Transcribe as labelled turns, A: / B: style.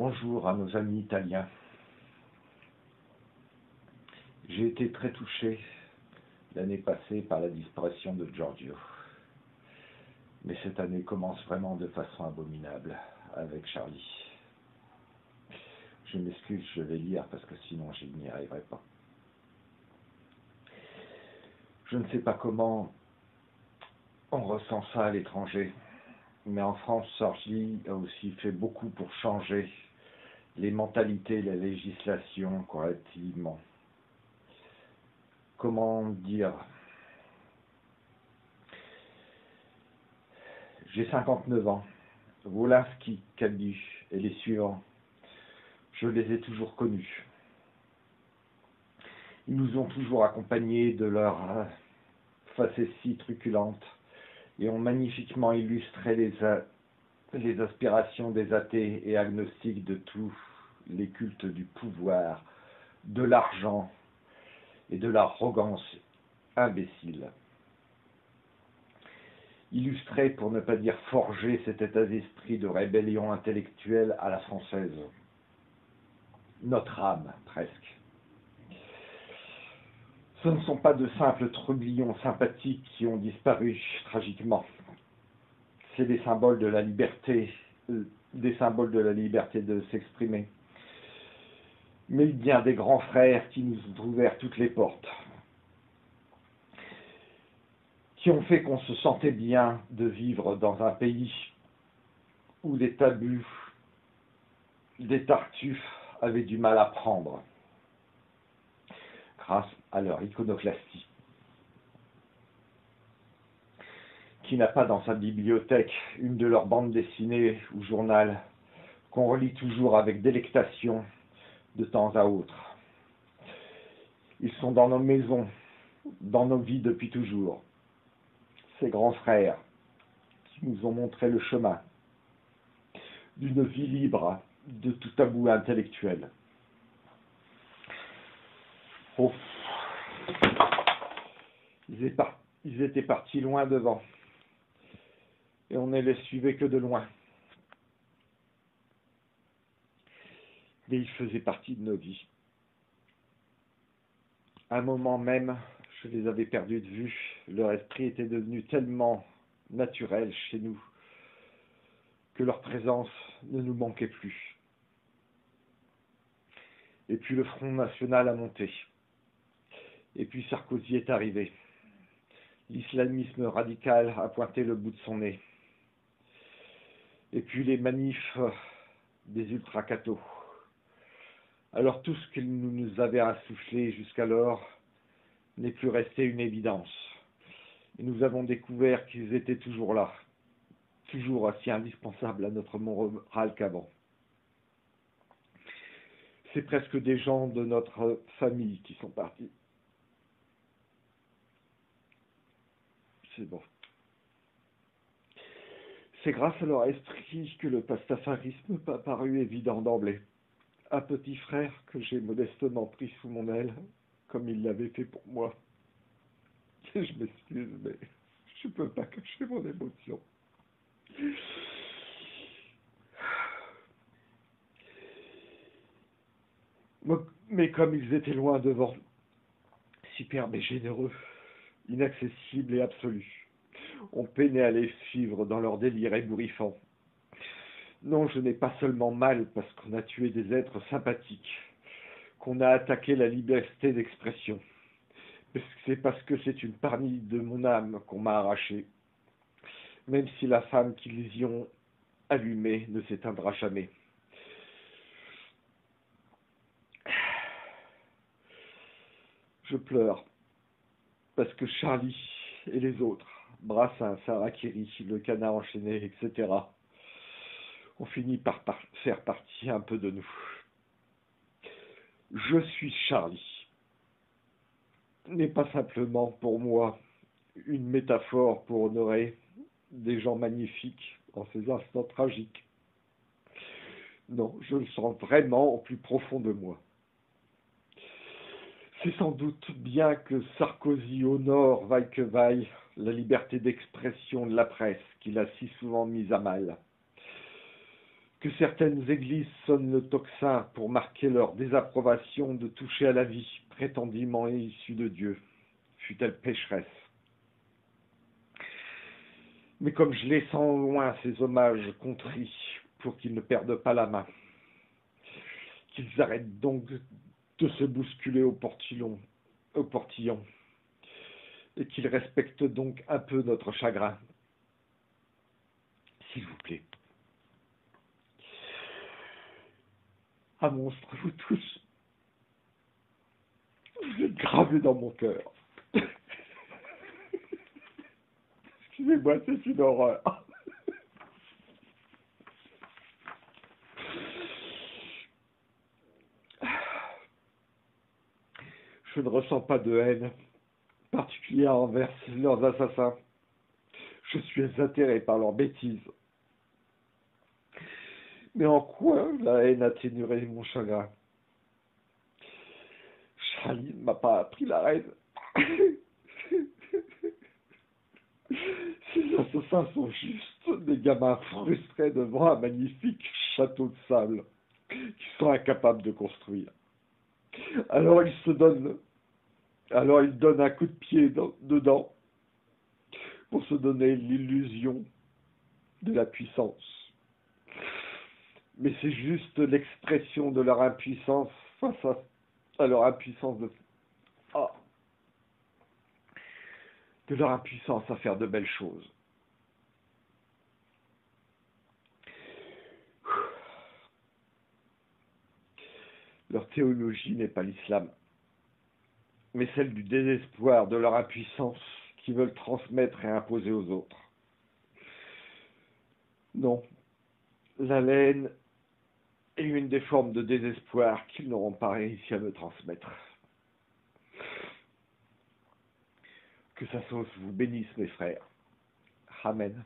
A: Bonjour à nos amis italiens. J'ai été très touché l'année passée par la disparition de Giorgio. Mais cette année commence vraiment de façon abominable avec Charlie. Je m'excuse, je vais lire parce que sinon je n'y arriverai pas. Je ne sais pas comment on ressent ça à l'étranger, mais en France, Charlie a aussi fait beaucoup pour changer les mentalités, la législation correctivement. Comment dire? J'ai 59 ans. Wolinski, Cadu et les suivants, je les ai toujours connus. Ils nous ont toujours accompagnés de leur facétie truculente et ont magnifiquement illustré les aspirations des athées et agnostiques de tous les cultes du pouvoir, de l'argent et de l'arrogance imbécile. Illustrer, pour ne pas dire forger, cet état d'esprit de rébellion intellectuelle à la française. Notre âme, presque. Ce ne sont pas de simples trublions sympathiques qui ont disparu tragiquement. C'est des symboles de la liberté, de s'exprimer. Mais bien des grands frères qui nous ont ouvert toutes les portes, qui ont fait qu'on se sentait bien de vivre dans un pays où les tabus, des tartuffes avaient du mal à prendre, grâce à leur iconoclastie. Qui n'a pas dans sa bibliothèque une de leurs bandes dessinées ou journal qu'on relit toujours avec délectation de temps à autre. Ils sont dans nos maisons, dans nos vies depuis toujours. Ces grands frères qui nous ont montré le chemin d'une vie libre de tout tabou intellectuel. Oh. Ils étaient partis loin devant et on ne les suivait que de loin. Mais ils faisaient partie de nos vies. À un moment même, je les avais perdus de vue. Leur esprit était devenu tellement naturel chez nous que leur présence ne nous manquait plus. Et puis le Front National a monté. Et puis Sarkozy est arrivé. L'islamisme radical a pointé le bout de son nez. Et puis les manifs des ultra-cathos. Alors tout ce qu'ils nous avaient insufflé jusqu'alors n'est plus resté une évidence. Et nous avons découvert qu'ils étaient toujours là, toujours aussi indispensables à notre morale qu'avant. C'est presque des gens de notre famille qui sont partis. C'est bon. C'est grâce à leur esprit que le pastafarisme m'a paru évident d'emblée. Un petit frère que j'ai modestement pris sous mon aile, comme il l'avait fait pour moi. Et je m'excuse, mais je ne peux pas cacher mon émotion. Mais comme ils étaient loin devant, superbes et généreux, inaccessibles et absolus, on peinait à les suivre dans leur délire ébouriffant. Non, je n'ai pas seulement mal parce qu'on a tué des êtres sympathiques, qu'on a attaqué la liberté d'expression. C'est parce que c'est une partie de mon âme qu'on m'a arraché, même si la flamme qu'ils y ont allumée ne s'éteindra jamais. Je pleure, parce que Charlie et les autres, Brassens, Harakiri, le canard enchaîné, etc., ont fini par faire partie un peu de nous. Je suis Charlie. N'est pas simplement pour moi une métaphore pour honorer des gens magnifiques en ces instants tragiques. Non, je le sens vraiment au plus profond de moi. C'est sans doute bien que Sarkozy honore, vaille que vaille, la liberté d'expression de la presse qu'il a si souvent mise à mal. que certaines églises sonnent le tocsin pour marquer leur désapprobation de toucher à la vie prétendument issue de Dieu, fût-elle pécheresse. Mais comme je les sens loin, ces hommages contrits, pour qu'ils ne perdent pas la main, qu'ils arrêtent donc de se bousculer au portillon, et qu'ils respectent donc un peu notre chagrin. S'il vous plaît. Ah monstre, vous tous, vous êtes gravés dans mon cœur. Excusez-moi, c'est une horreur. Je ne ressens pas de haine particulière envers leurs assassins. Je suis atterré par leurs bêtises. Mais en quoi la haine atténuerait mon chagrin? Charlie ne m'a pas appris la haine. Ces assassins sont juste des gamins frustrés devant un magnifique château de sable qu'ils sont incapables de construire. Alors ils donnent un coup de pied dedans pour se donner l'illusion de la puissance. Mais c'est juste l'expression de leur impuissance face à leur impuissance de leur impuissance à faire de belles choses. Leur théologie n'est pas l'islam, mais celle du désespoir de leur impuissance qu'ils veulent transmettre et imposer aux autres. Non, la haine est une des formes de désespoir qu'ils n'auront pas réussi à me transmettre. Que sa sauce vous bénisse, mes frères. Amen.